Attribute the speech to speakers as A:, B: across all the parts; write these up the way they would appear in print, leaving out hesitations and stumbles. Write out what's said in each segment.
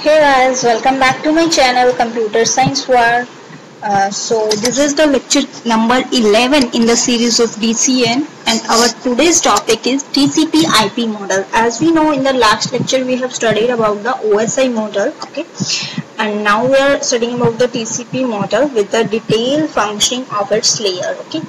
A: Hey guys, welcome back to my channel Computer Science War. So this is the lecture number 11 in the series of DCN, and our today's topic is TCP IP model. As we know, in the last lecture we have studied about the OSI model, okay, and now we are studying about the TCP model with the detailed functioning of its layer, okay.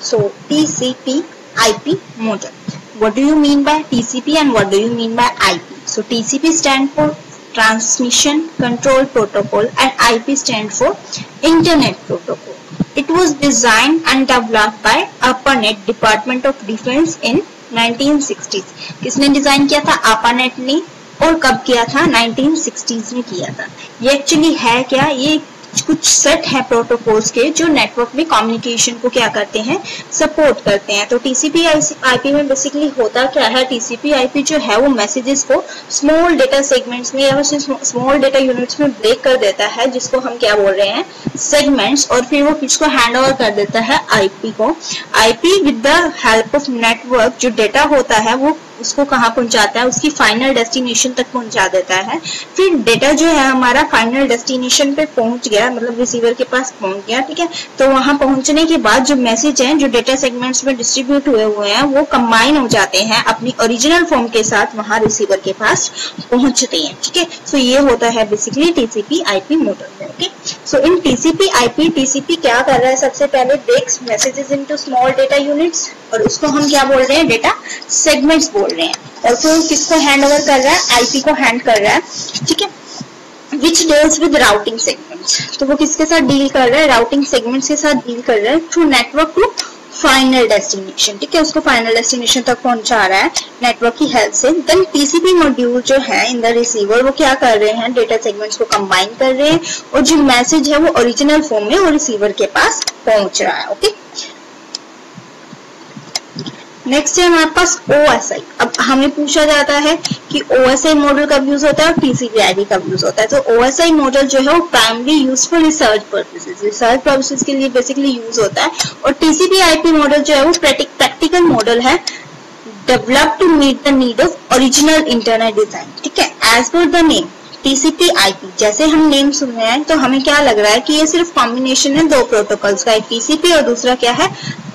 A: So TCP IP model. What do you mean by TCP and what do you mean by IP? So TCP stands for Transmission Control Protocol and IP stands for Internet Protocol. It was designed and developed by ARPANET Department of Defense in 1960s. किसने design किया था? ARPANET ने. और कब किया था? 1960s में किया था. ये एक्चुअली है क्या? ये कुछ सेट है प्रोटोकॉल्स के जो नेटवर्क में कम्युनिकेशन को क्या करते हैं, सपोर्ट करते हैं. तो टीसीपी आईपी में बेसिकली होता क्या है? टीसीपी आईपी जो है वो मैसेजेस को स्मॉल डेटा सेगमेंट्स में या स्मॉल डेटा यूनिट्स में ब्रेक कर देता है, जिसको हम क्या बोल रहे हैं, सेगमेंट्स, और फिर वो किसको हैंड ओवर कर देता है? आईपी को. IP with the help of network जो डेटा होता है वो उसको कहाँ पहुंचाता है? उसकी फाइनल डेस्टिनेशन तक पहुंचा देता है. फिर डेटा जो है हमारा फाइनल डेस्टिनेशन पे पहुंच गया, मतलब रिसीवर के पास पहुंच गया, ठीक है. तो वहां पहुंचने के बाद जो मैसेज हैं जो डेटा सेगमेंट्स में डिस्ट्रीब्यूट हुए हैं वो कंबाइन हो जाते हैं अपनी ओरिजिनल फॉर्म के साथ, वहां रिसीवर के पास पहुंचते हैं, ठीक है. सो ये होता है basically TCP IP model. Okay, so in TCP IP TCP क्या कर रहा है? सबसे पहले breaks messages into small data units, और उसको हम क्या बोल रहे हैं? डेटा सेगमेंट्स बोल रहे हैं. और फिर किसको हैंड ओवर कर रहा है? आईपी को हैंड कर रहा है, ठीक है. Which deals with routing segments, तो वो किसके साथ डील कर रहा है? राउटिंग सेगमेंट्स के साथ डील कर रहा है through network to final destination, ठीक है. उसको फाइनल डेस्टिनेशन तक पहुंचा रहा है नेटवर्क की हेल्प से. देन टीसीपी मॉड्यूल जो है इन द रिसीवर वो क्या कर रहे हैं? डेटा सेगमेंट्स को कंबाइन कर रहे हैं और जो मैसेज है वो ओरिजिनल फॉर्म में वो रिसीवर के पास पहुंच रहा है. ओके, नेक्स्ट है हमारे पास OSI. अब हमें पूछा जाता है कि OSI मॉडल कब यूज होता है और TCP IP कब यूज होता है. तो OSI मॉडल जो है वो primary use for research purposes के लिए बेसिकली यूज होता है. और TCP IP मॉडल जो है वो प्रैक्टिकल मॉडल है, develop to meet the need of original internet design, ठीक है. As per the name TCP IP, जैसे हम नेम सुन रहे हैं तो हमें क्या लग रहा है कि ये सिर्फ कॉम्बिनेशन है दो प्रोटोकॉल्स का, एक TCP और दूसरा क्या है?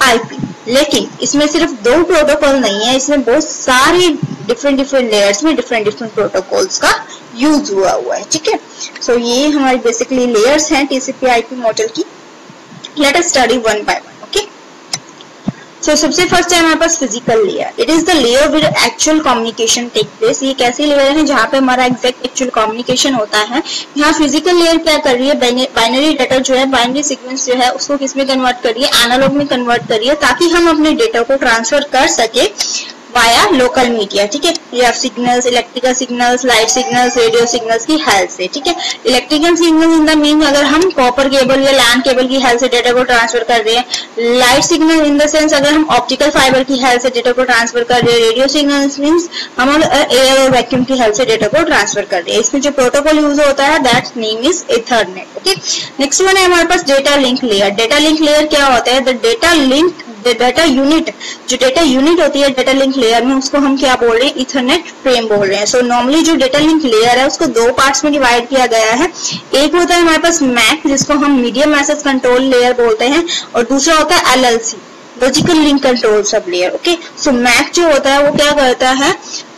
A: IP. लेकिन इसमें सिर्फ दो प्रोटोकॉल नहीं है, इसमें बहुत सारे डिफरेंट लेयर्स में डिफरेंट प्रोटोकॉल्स का यूज हुआ है, ठीक है. सो ये हमारी बेसिकली लेयर्स हैं TCP IP मॉडल की. Let us study one by one. Okay, so सबसे फर्स्ट है हमारे पास physical layer. It is the layer with actual communication take place. ये कैसी लेयर है? जहाँ पे हमारा एग्जैक्ट एक्चुअल कम्युनिकेशन होता है. यहाँ फिजिकल लेयर क्या कर रही है? बाइनरी डाटा जो है, बाइनरी सीक्वेंस जो है उसको किस में कन्वर्ट कर रही है? एनालॉग में कन्वर्ट कर रही है, ताकि हम अपने डेटा को ट्रांसफर कर सके वाया लोकल मीडिया, ठीक है. या signals, electrical signals, light signals, radio signals की हेल्प से, ठीक है. Electrical signal in the mean अगर हम कॉपर केबल या लैंड केबल की हेल्प से डेटा को ट्रांसफर कर रहे हैं. Light signal in the sense अगर हम ऑप्टिकल फाइबर की हेल्प से डेटा को ट्रांसफर कर रहे हैं. रेडियो सिग्नल्स मीन्स हम एयर और वैक्यूम की हेल्प से डेटा को ट्रांसफर कर रहे हैं. इसमें जो प्रोटोकॉल यूज होता है that name is ethernet. Okay, next one है हमारे पास data link layer. Data link layer क्या होता है? द डेटा यूनिट, जो डेटा यूनिट होती है डेटा लिंक लेयर में, उसको हम क्या बोल रहे हैं? इथरनेट फ्रेम बोल रहे हैं. सो नॉर्मली जो डेटा लिंक लेयर है उसको दो पार्ट्स में डिवाइड किया गया है. एक होता है हमारे पास मैक, जिसको हम मीडियम एक्सेस कंट्रोल लेयर बोलते हैं, और दूसरा होता है LLC, logical link control sub layer. Okay, so MAC जो होता है वो क्या करता है?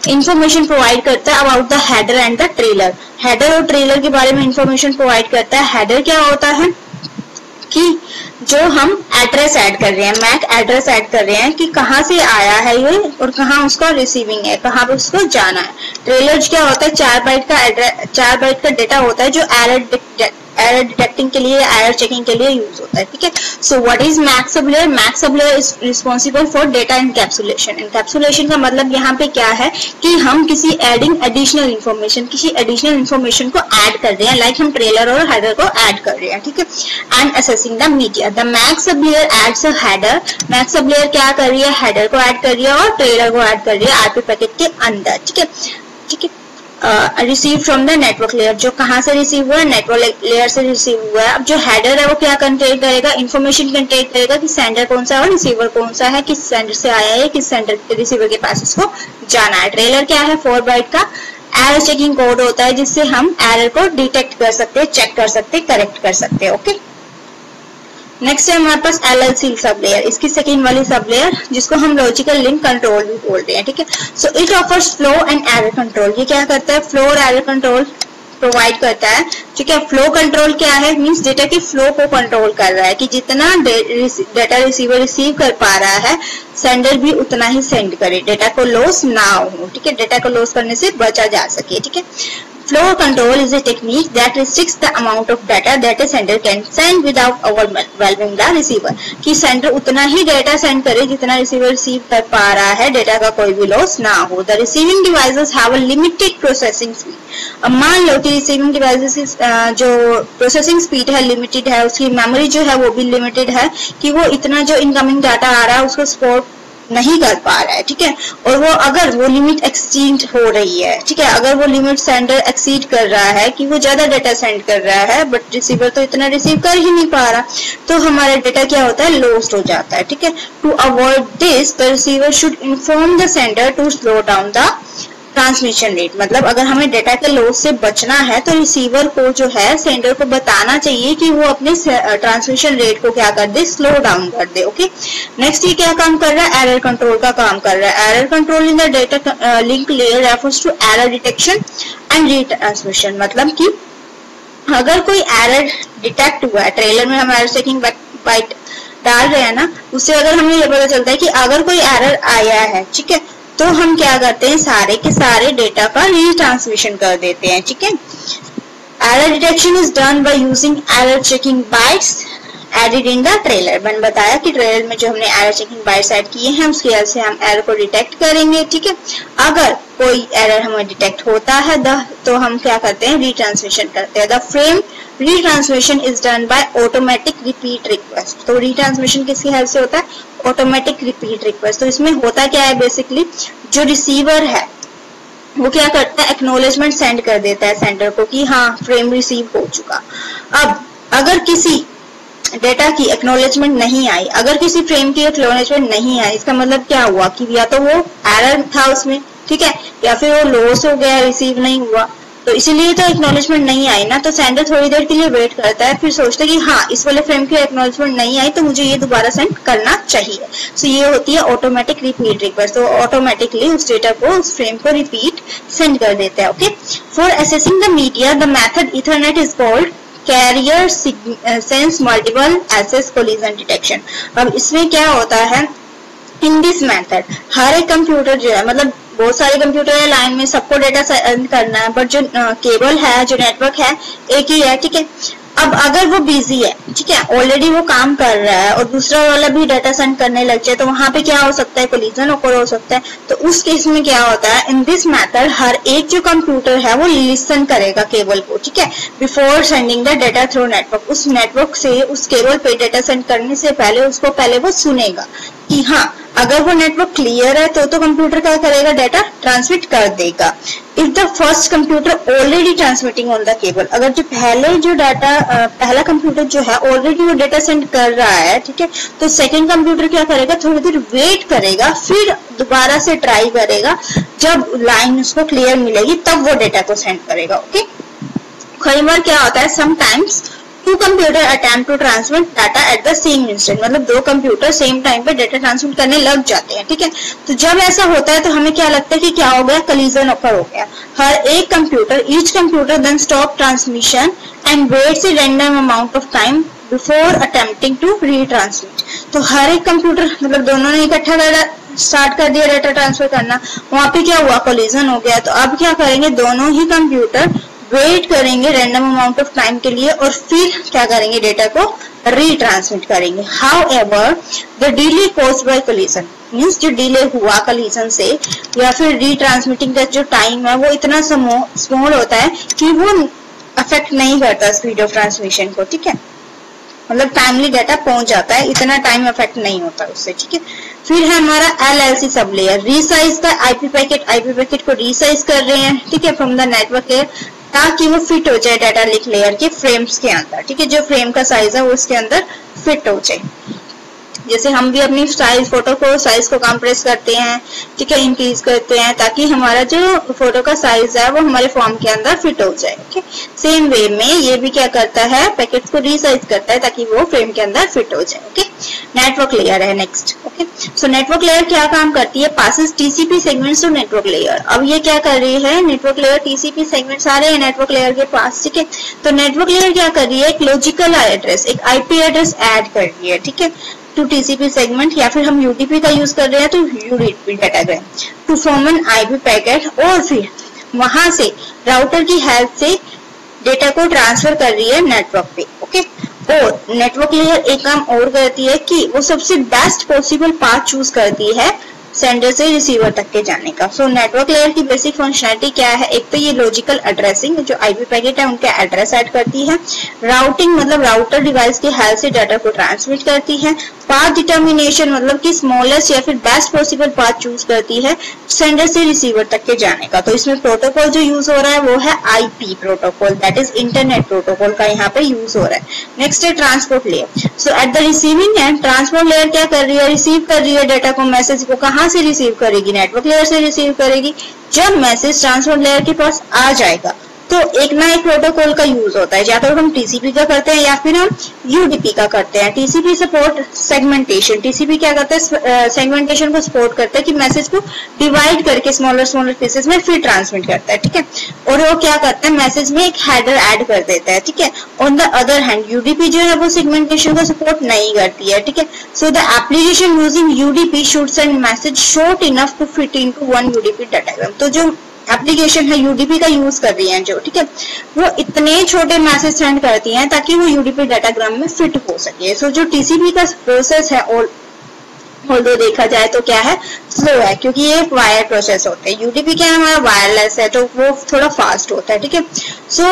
A: इंफॉर्मेशन प्रोवाइड करता है about the header and the trailer. Header और ट्रेलर के बारे में इंफॉर्मेशन प्रोवाइड करता है. हेडर क्या होता है कि जो हम एड्रेस ऐड कर रहे हैं, मैक एड्रेस ऐड कर रहे हैं कि कहाँ से आया है ये और कहाँ उसका रिसीविंग है, कहाँ पे उसको जाना है. ट्रेलर क्या होता है? 4 बाइट का डेटा होता है जो एरर डिटेक्टिंग के लिए, एरर चेकिंग के लिए यूज होता है, ठीक है. सो व्हाट इज मैक सब लेयर? मैक सब layer is responsible for data encapsulation. Encapsulation का मतलब यहाँ पे क्या है कि हम किसी एडिशनल इंफॉर्मेशन को ऐड कर रहे हैं, लाइक हम ट्रेलर और हेडर को ऐड कर रहे हैं, ठीक है. And accessing the media. The MAC सब लेयर एड्स अ हेडर. मैक सब लेयर क्या कर रही है? हेडर को ऐड कर रही है और ट्रेलर को ऐड कर रही है आईपी पैकेट के अंदर, ठीक है, ठीक है. Receive from the network layer, जो कहाँ से रिसीव हुआ है? नेटवर्क लेयर से रिसीव हुआ है. अब जो हेडर है वो क्या कंटेन करेगा? इंफॉर्मेशन कंटेन करेगा कि सेंडर कौन सा है और रिसीवर कौन सा है, किस सेंडर से आया है, किस सेंडर रिसीवर के पास इसको जाना है. ट्रेलर क्या है? 4 बाइट का एरर चेकिंग कोड होता है जिससे हम एरर को डिटेक्ट कर सकते हैं, चेक कर सकते हैं, करेक्ट कर सकते हैं। ओके, नेक्स्ट है हमारे पास LLC सब लेयर, इसकी सेकेंड वाली सब लेयर जिसको हम लॉजिकल लिंक कंट्रोल भी बोलते हैं। ठीक है, so it offers flow and error control. ये क्या करता है? फ्लो और एरर कंट्रोल प्रोवाइड करता है। ठीक है, फ्लो कंट्रोल क्या है? मींस डेटा की फ्लो को कंट्रोल कर रहा है कि जितना डेटा रिसीवर रिसीव कर पा रहा है सेंडर भी उतना ही सेंड करे, डेटा को लॉस ना हो। ठीक है, डेटा को लॉस करने से बचा जा सके। ठीक है, flow control is a technique that restricts the amount of data that a sender can send without overwhelming the receiver। कि सेंडर उतना ही डेटा सेंड करे जितना रिसीवर रिसीव कर पा रहा है, डेटा का कोई भी लॉस ना हो। The receiving devices have a limited processing speed। अब मान लो कि रिसीविंग डिवाइसेस जो प्रोसेसिंग स्पीड है लिमिटेड है, उसकी मेमोरी जो है वो भी लिमिटेड है कि वो इतना जो इनकमिंग डाटा आ रहा है उसको सपोर्ट नहीं कर पा रहा है। ठीक है, और वो अगर वो लिमिट एक्सीड हो रही है, ठीक है, अगर वो लिमिट सेंडर एक्सीड कर रहा है कि वो ज्यादा डेटा सेंड कर रहा है बट रिसीवर तो इतना रिसीव कर ही नहीं पा रहा, तो हमारा डेटा क्या होता है? लॉस्ट हो जाता है। ठीक है, to avoid this the receiver should inform the sender to slow down the transmission rate. मतलब अगर हमें डेटा के लॉस से बचना है तो रिसीवर को जो है सेंडर को बताना चाहिए कि वो अपने ट्रांसमिशन रेट को क्या कर दे? स्लो डाउन कर दे। ओके, नेक्स्ट ये क्या काम कर रहा है? एरर कंट्रोल का काम कर रहा है। Error control in the data link layer refers to error detection and retransmission. मतलब कि अगर कोई एरर डिटेक्ट हुआ है, ट्रेलर में हम एरर चेकिंग बाइट डाल रहे हैं ना, उससे अगर हमें ये पता चलता है कि अगर कोई एरर आया है, ठीक है, तो हम क्या करते हैं? सारे के सारे डेटा का रीट्रांसमिशन कर देते हैं। ठीक है, error detection is done by using error checking bytes added in the trailer. मैंने बताया कि ट्रेलर में जो हमने एरर चेकिंग बाइट्स ऐड किए हैं उसकी वजह से हम एरर को डिटेक्ट करेंगे। ठीक है, अगर कोई एरर हमें डिटेक्ट होता है तो हम क्या करते हैं? रीट्रांसमिशन करते हैं। The frame retransmission is done bye automatic repeat request. तो रीट्रांसमिशन किसकी हेल्प से होता है? Automatic repeat request. तो इसमें होता क्या है? बेसिकली जो रिसीवर है वो क्या करता है? एक्नॉलेजमेंट सेंड कर देता है सेंडर को कि हाँ फ्रेम रिसीव हो चुका। अब अगर किसी डेटा की एक्नॉलेजमेंट नहीं आई, अगर किसी फ्रेम की एक्नॉलेजमेंट नहीं आई, इसका मतलब क्या हुआ कि या तो वो एरर था उसमें, ठीक है, या फिर वो लॉस हो गया, रिसीव नहीं हुआ। तो इसीलिए तो एक्नॉलेजमेंट नहीं आई ना, तो सेंडर थोड़ी देर के लिए वेट करता है, फिर सोचता है कि हाँ इस वाले फ्रेम की एक्नॉलेजमेंट नहीं आई तो मुझे ये दोबारा सेंड करना चाहिए। सो ये होती है ऑटोमेटिक रिपीट रिक्वेस्ट। तो ऑटोमेटिकली उस डेटा को, उस फ्रेम को रिपीट सेंड कर देता है। Okay, for accessing the media the method Ethernet is called carrier sense multiple access collision detection. अब इसमें क्या होता है? इन दिस मेथड हर एक कंप्यूटर जो है, मतलब बहुत सारे कंप्यूटर है लाइन में, सबको डेटा सेंड करना है, बट जो केबल है, जो नेटवर्क है, एक ही है। ठीक है, अब अगर वो बिजी है, ठीक है, ऑलरेडी वो काम कर रहा है और दूसरा वाला भी डेटा सेंड करने लग जाए, तो वहां पे क्या हो सकता है? कोलिजन ओकर हो सकता है। तो उस केस में क्या होता है? इन दिस मेथड हर एक जो कंप्यूटर है वो लिसन करेगा केबल को, ठीक है, before sending the data through network. उस नेटवर्क से उस केबल पे डेटा सेंड करने से पहले उसको पहले वो सुनेगा कि हाँ अगर वो नेटवर्क क्लियर है तो कंप्यूटर क्या करेगा? डेटा ट्रांसमिट कर देगा। If the first computer already transmitting on the cable, अगर जो पहला कंप्यूटर जो है ऑलरेडी वो डेटा सेंड कर रहा है, ठीक है, तो सेकंड कंप्यूटर क्या करेगा? थोड़ी देर वेट करेगा, फिर दोबारा से ट्राई करेगा, जब लाइन उसको क्लियर मिलेगी तब वो डेटा को सेंड करेगा। ओके, कई बार क्या होता है? Sometimes two computer attempt to transmit data at the same instant, मतलब दो कंप्यूटर सेम टाइम पे डेटा ट्रांसमिट करने लग जाते हैं। ठीक है, तो जब ऐसा होता है तो हमें क्या लगता है कि क्या हो गया? कोलिजन ओकर हो गया। हर एक computer, each computer then stop transmission and waits a random amount of time before attempting to retransmit. तो हर एक कंप्यूटर, मतलब दोनों ने इकट्ठा स्टार्ट कर दिया डेटा ट्रांसफर करना, वहां पे क्या हुआ? कोलिजन हो गया। तो अब क्या करेंगे? दोनों ही कंप्यूटर वेट करेंगे रैंडम अमाउंट ऑफ टाइम के लिए और फिर क्या करेंगे? डेटा को रीट्रांसमिट करेंगे। However the delay caused by collision, means जो डिले हुआ कोलिजन से या फिर रीट्रांसमिटिंग का जो टाइम है वो इतना स्मॉल होता है कि वो अफेक्ट नहीं करता स्पीड ऑफ ट्रांसमिशन को। ठीक है, मतलब टाइमली डाटा पहुंच जाता है, इतना टाइम अफेक्ट नहीं होता उससे। ठीक है, फिर है हमारा LLC sub layer, resize the IP packet को रीसाइज कर रहे हैं, ठीक है, फ्रॉम द नेटवर्क लेयर, ताकि वो फिट हो जाए डाटा लिंक लेयर के फ्रेम्स के अंदर। ठीक है, जो फ्रेम का साइज है वो उसके अंदर फिट हो जाए। जैसे हम भी अपनी फोटो को साइज को कंप्रेस करते हैं, ठीक है, इंक्रीज करते हैं ताकि हमारा जो फोटो का साइज है वो हमारे फॉर्म के अंदर फिट हो जाए। ओके, सेम वे में ये भी क्या करता है, पैकेट्स को रीसाइज करता है ताकि वो फ्रेम के अंदर फिट हो जाए। ओके, नेटवर्क लेयर है next. Okay, so network layer क्या काम करती है, passes TCP segments to network layer. अब ये क्या कर रही है, नेटवर्क लेयर टीसीपी सेगमेंट्स आ रहे हैं नेटवर्क लेयर के पास, ठीक है। तो नेटवर्क लेयर क्या कर रही है, एक लॉजिकल एड्रेस, एक आईपी एड्रेस ऐड कर रही है, ठीक है, टू टीसीपी सेगमेंट, या फिर हम यूडीपी का यूज कर रहे हैं तो UDP datagram to form an IP packet, और फिर वहां से राउटर की हेल्प से डेटा को ट्रांसफर कर रही है नेटवर्क पे। ओके, और नेटवर्क लेयर एक काम और करती है कि वो सबसे बेस्ट पॉसिबल पाथ चूज करती है सेंडर से रिसीवर तक के जाने का। सो नेटवर्क लेयर की बेसिक फंक्शनैलिटी क्या है, एक तो ये लॉजिकल एड्रेसिंग, जो आईपी पैकेट है उनका एड्रेस ऐड करती है, राउटिंग मतलब राउटर डिवाइस की हेल्प से डाटा को ट्रांसमिट करती है, पाथ डिटर्मिनेशन मतलब कि स्मॉलेस्ट या फिर बेस्ट पॉसिबल पाथ चूज करती है सेंडर से रिसीवर तक के जाने का। तो इसमें प्रोटोकॉल जो यूज हो रहा है वो है IP protocol, that is internet protocol का यहाँ पे यूज हो रहा है। नेक्स्ट है transport layer. So at the receiving end transport layer क्या कर रही है, रिसीव कर रही है डाटा को, मैसेज को कहाँ से रिसीव करेगी, नेटवर्क लेयर से रिसीव करेगी। जब मैसेज ट्रांसपोर्ट लेयर के पास आ जाएगा तो एक ना एक प्रोटोकॉल का यूज होता है, या तो हम टीसीपी का करते हैं या फिर हम यूडीपी का करते हैं। टीसीपी सपोर्ट सेगमेंटेशन, टीसीपी क्या करता है, सेगमेंटेशन को सपोर्ट करता है कि मैसेज को डिवाइड करके स्मॉलर पीसेस में फिर ट्रांसमिट करता है, ठीक है। और वो क्या करता है, मैसेज में एक हेडर ऐड कर देता है, ठीक है। On the other hand UDP जो है वो सेगमेंटेशन को सपोर्ट नहीं करती है, ठीक है। So the application using UDP should send message short enough to fit into one UDP datagram. तो जो एप्लीकेशन है यूडीपी का यूज कर रही है जो, ठीक है, वो इतने छोटे मैसेज सेंड करती हैं ताकि वो यूडीपी डाटाग्राम में फिट हो सके। सो जो टीसीपी का प्रोसेस है ऑल्दो देखा जाए तो क्या है, स्लो है, क्योंकि ये वायर प्रोसेस होते हैं। यूडीपी क्या है, हमारा वायरलेस है तो वो थोड़ा फास्ट होता है, ठीक है। सो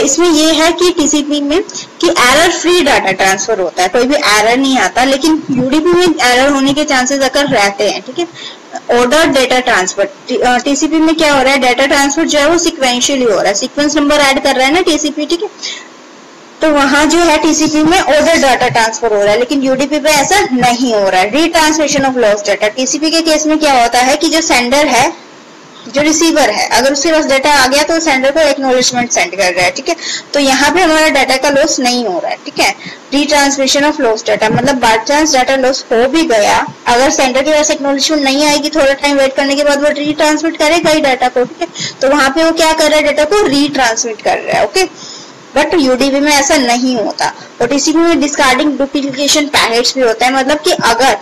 A: इसमें ये है कि टीसीपी में कि एरर फ्री डाटा ट्रांसफर होता है, कोई भी एरर नहीं आता, लेकिन यूडीपी में एरर होने के चांसेस अगर रहते हैं, ठीक है। ऑर्डर डेटा ट्रांसफर, टीसीपी में क्या हो रहा है, डाटा ट्रांसफर जो है वो सिक्वेंशियली हो रहा है, सीक्वेंस नंबर ऐड कर रहा है ना टीसीपी, ठीक है। तो वहां जो है टीसीपी में ऑर्डर डाटा ट्रांसफर हो रहा है, लेकिन यूडीपी पे ऐसा नहीं हो रहा है। Retransmission of lost data, TCP के केस में क्या होता है कि जो सेंडर है, जो रिसीवर है, अगर उसके पास डाटा आ गया तो सेंडर को एक्नॉलेजमेंट सेंड कर रहा है, ठीक है। तो यहाँ पे हमारा डाटा का लॉस नहीं हो रहा है, ठीक है। रीट्रांसमिशन ऑफ लॉस्ट डाटा मतलब बाय चांस डाटा लॉस हो भी गया, अगर सेंडर के पास एक्नॉलेजमेंट नहीं आएगी, थोड़ा टाइम वेट करने के बाद वो रीट्रांसमिट करेगा ही डाटा को, ठीक है। तो वहां पे वो क्या कर रहा है, डाटा को रीट्रांसमिट कर रहा है, ओके। बट यूडीपी में ऐसा नहीं होता। और टीसीपी में डिस्कार्डिंग डुप्लीकेशन पैकेट्स भी होता है, मतलब कि अगर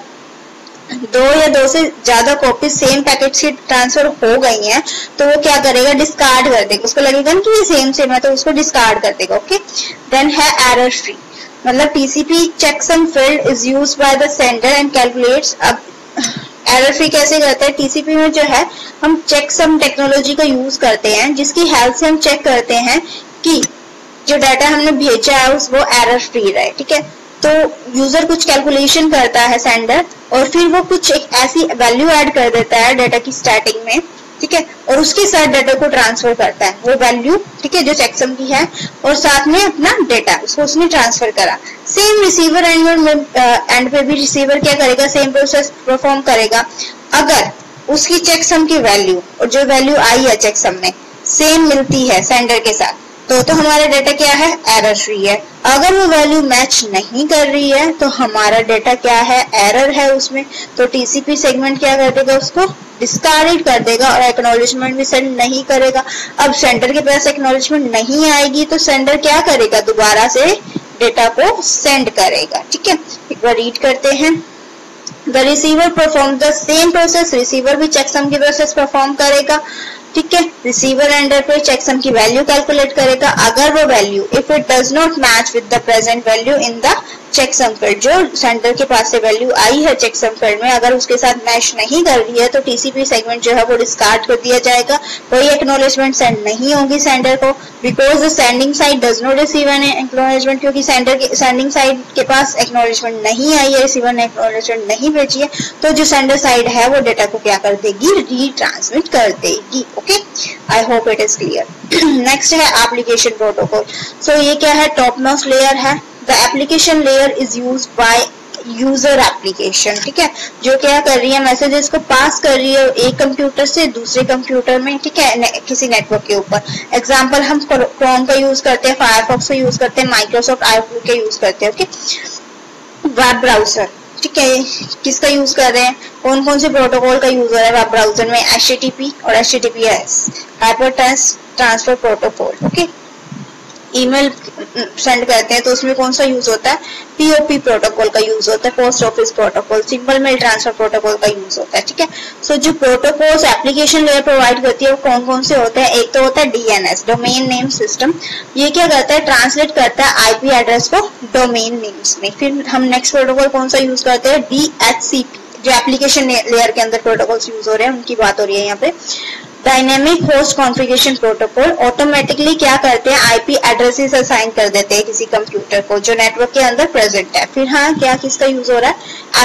A: दो या दो से ज्यादा कॉपी सेम पैकेट्स की ट्रांसफर हो गई हैं तो वो क्या करेगा, डिस्कार्ड कर देगा, उसको लगेगा कि ये सेम है तो उसको डिस्कार्ड कर देगा, ओके। देन है एरर फ्री, मतलब TCP checksum field is used by the sender and calculates. अब एरर फ्री कैसे करते हैं, टीसीपी में जो है हम चेकसम टेक्नोलॉजी का यूज करते हैं, जिसकी हेल्प से हम चेक करते हैं कि जो डाटा हमने भेजा है वो एरर फ्री रहे, ठीक है। तो यूजर कुछ कैलकुलेशन करता है सेंडर, और फिर वो कुछ एक ऐसी वैल्यू ऐड कर देता है डाटा की स्टार्टिंग में, ठीक है, और उसके साथ डाटा को ट्रांसफर करता है वो वैल्यू, ठीक है, जो चेकसम की है, और साथ में अपना डाटा उसको उसने ट्रांसफर करा। सेम रिसीवर एंड पे भी रिसीवर क्या करेगा, सेम प्रोसेस परफॉर्म करेगा। अगर उसकी चेकसम की वैल्यू और जो वैल्यू आई है चेकसम में सेम मिलती है सेंडर के साथ, तो हमारा डाटा क्या है, एरर फ्री है। अगर वो वैल्यू मैच नहीं कर रही है तो हमारा डाटा क्या है, एरर है उसमें। तो टीसीपी सेगमेंट क्या कर देगा, उसको डिस्कार्ड कर देगा और एक्नॉलेजमेंट भी सेंड नहीं करेगा। अब सेंडर के पास एक्नॉलेजमेंट नहीं आएगी तो सेंडर क्या करेगा, दोबारा से डेटा को सेंड करेगा, ठीक है। एक बार रीड करते हैं। The receiver perform the same process, receiver भी चेकसम की प्रोसेस परफॉर्म करेगा, ठीक है। रिसीवर एंडर पे चेकसम की वैल्यू कैलकुलेट करेगा। अगर वो value if it does not match with the present value in the checksum field, जो सेंडर के पास से वैल्यू आई है चेकसम फील्ड में, अगर उसके साथ मैच नहीं कर रही है तो टीसीपी सेगमेंट जो है वो डिस्कार्ड कर दिया जाएगा। कोई एक्नॉलेजमेंट सेंड नहीं होगी सेंडर को, because the sending side does not receive an acknowledgement, क्योंकि सेंडिंग साइड के पास एक्नॉलेजमेंट नहीं आई है, रिसीवर ने एक्नॉलेजमेंट नहीं भेजी है, तो जो सेंडर साइड है वो डेटा को क्या कर देगी, रीट्रांसमिट कर देगी, okay. I hope it is clear. Next है एप्लीकेशन प्रोटोकॉल। सो ये क्या है, टॉप मोस्ट लेयर है। The application layer is used by user application, ठीक है, जो क्या कर रही है, मैसेजेस को पास कर रही है एक कंप्यूटर से दूसरे कंप्यूटर में, ठीक है, किसी नेटवर्क के ऊपर। एग्जांपल हम क्रोम का यूज करते हैं, फायरफॉक्स का यूज करते हैं, माइक्रोसॉफ्ट आउटलुक का यूज करते हैं, ओके। वेब ब्राउजर, ठीक है, किसका यूज कर रहे हैं, कौन कौन से प्रोटोकॉल का यूज हो रहा है वेब ब्राउजर में, HTTP और HTTPS, hypertext transfer protocol, okay. Email send करते हैं तो उसमें कौन सा यूज होता है, POP प्रोटोकॉल का यूज होता है, post office protocol, simple mail transfer protocol का यूज होता है, ठीक है। सो जो प्रोटोकॉल्स एप्लीकेशन लेयर प्रोवाइड करती है वो कौन कौन से होते हैं, एक तो होता है DNS, डोमेन नेम सिस्टम। ये क्या करता है, ट्रांसलेट करता है IP एड्रेस को डोमेन नेम्स में। फिर हम नेक्स्ट प्रोटोकॉल कौन सा यूज करते हैं, DHCP, जो एप्लीकेशन लेयर के अंदर प्रोटोकॉल्स यूज हो रहे हैं उनकी बात हो रही है यहाँ पे। Dynamic host configuration protocol, automatically क्या करते हैं, IP एड्रेसेस असाइन कर देते हैं किसी कंप्यूटर को जो नेटवर्क के अंदर प्रेजेंट है। फिर हाँ, क्या किसका यूज हो रहा है,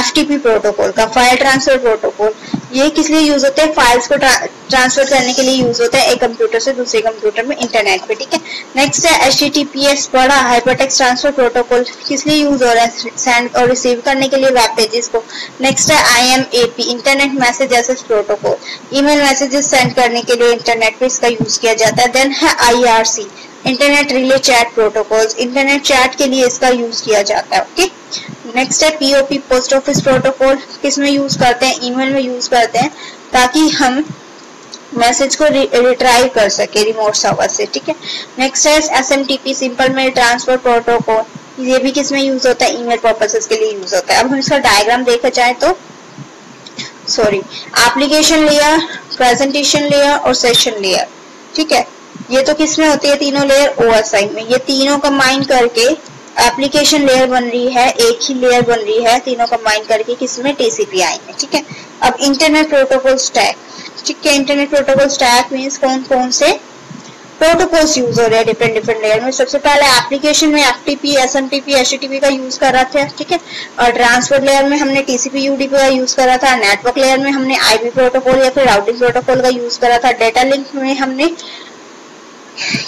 A: FTP प्रोटोकॉल का, फाइल ट्रांसफर प्रोटोकॉल। ये किस लिए यूज होते हैं, फाइल्स को ट्रांसफर करने के लिए यूज होता है एक कंप्यूटर से दूसरे कंप्यूटर में इंटरनेट पे, ठीक है। नेक्स्ट है HTTPS, बड़ा हाइपरटेक्स्ट ट्रांसफर प्रोटोकॉल, किस लिए यूज हो रहा है, सेंड और रिसीव करने के लिए वेब पेजेस को। नेक्स्ट है IMAP, internet message access protocol, email messages send करने के लिए इंटरनेट पे इसका यूज किया जाता है। देन है IRC, internet relay chat protocols, internet chat के लिए इसका यूज किया जाता है, ओके। नेक्स्ट है POP, पोस्ट ऑफिस प्रोटोकॉल, किसमें यूज करते हैं, ईमेल में यूज करते हैं ताकि हम मैसेज को रिट्राइव कर सके रिमोट सर्वर से, ठीक है। नेक्स्ट है SMTP, simple mail transfer protocol, ये भी किसमें यूज होता है, ईमेल पर्पसेस के लिए यूज होता है। अब हम इसका डायग्राम देखा जाए तो एप्लीकेशन लेयर, प्रेजेंटेशन लेयर और सेशन लेयर, ठीक है, ये तो किसमें होती है, तीनों लेयर OSI में। ये तीनों कंबाइन करके एप्लीकेशन लेयर बन रही है, एक ही लेयर बन रही है, तीनों कंबाइन करके किसमें, TCP/IP में, ठीक है। अब इंटरनेट प्रोटोकॉल स्टैक, ठीक है, इंटरनेट प्रोटोकॉल स्टैक मींस कौन कौन से प्रोटोकॉल्स यूज हो रहे हैं डिफरेंट लेयर में। सबसे पहले एप्लीकेशन में FTP, SMTP, HTTP का यूज कर रहा था, ठीक है। और ट्रांसपोर्ट लेयर में हमने TCP UDP का यूज करा था। नेटवर्क लेयर में हमने IP प्रोटोकॉल या फिर राउटिंग प्रोटोकॉल का यूज करा था। डेटा लिंक में हमने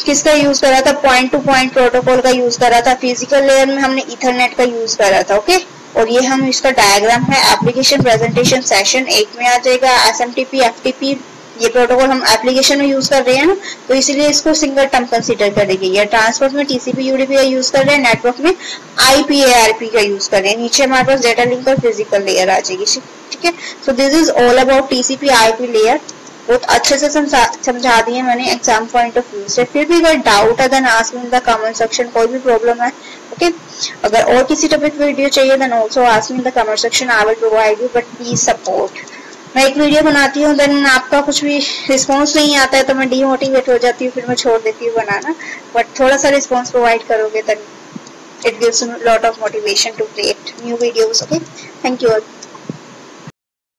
A: किसका यूज करा था, पॉइंट टू पॉइंट प्रोटोकॉल का यूज करा था। फिजिकल लेयर में हमने ईथरनेट का यूज करा था, ओके। और ये हम इसका डायग्राम है, एप्लीकेशन प्रेजेंटेशन सेशन 1 में आ जाएगा। SMTP, FTP ये प्रोटोकॉल हम एप्लीकेशन में यूज कर रहे हैं ना, तो इसीलिए इसको सिंगल टर्म कंसीडर करेंगे। ये ट्रांसपोर्ट में TCP UDP का यूज कर रहे हैं, नेटवर्क में IP/ARP का यूज कर रहे हैं। नीचे हमारे पास डेटा लिंक और फिजिकल लेयर आ जाएगी, ठीक है। So this is all about TCP/IP layer. बहुत अच्छे से समझा दिए मैंने एग्जाम पॉइंट ऑफ व्यू से। फिर भी अगर डाउट है then ask me in the comment section, कोई भी प्रॉब्लम है, ओके। अगर और किसी टॉपिक वीडियो चाहिए then also ask me in the comment section, I will provide you, but please support. मैं एक वीडियो बनाती हूँ देन आपका कुछ भी रिस्पॉन्स नहीं आता है तो मैं डीमोटिवेट हो जाती हूँ, फिर मैं छोड़ देती हूँ बनाना। बट थोड़ा सा रिस्पॉन्स प्रोवाइड करोगे then it gives lot of motivation to create new videos, okay. Thank you all.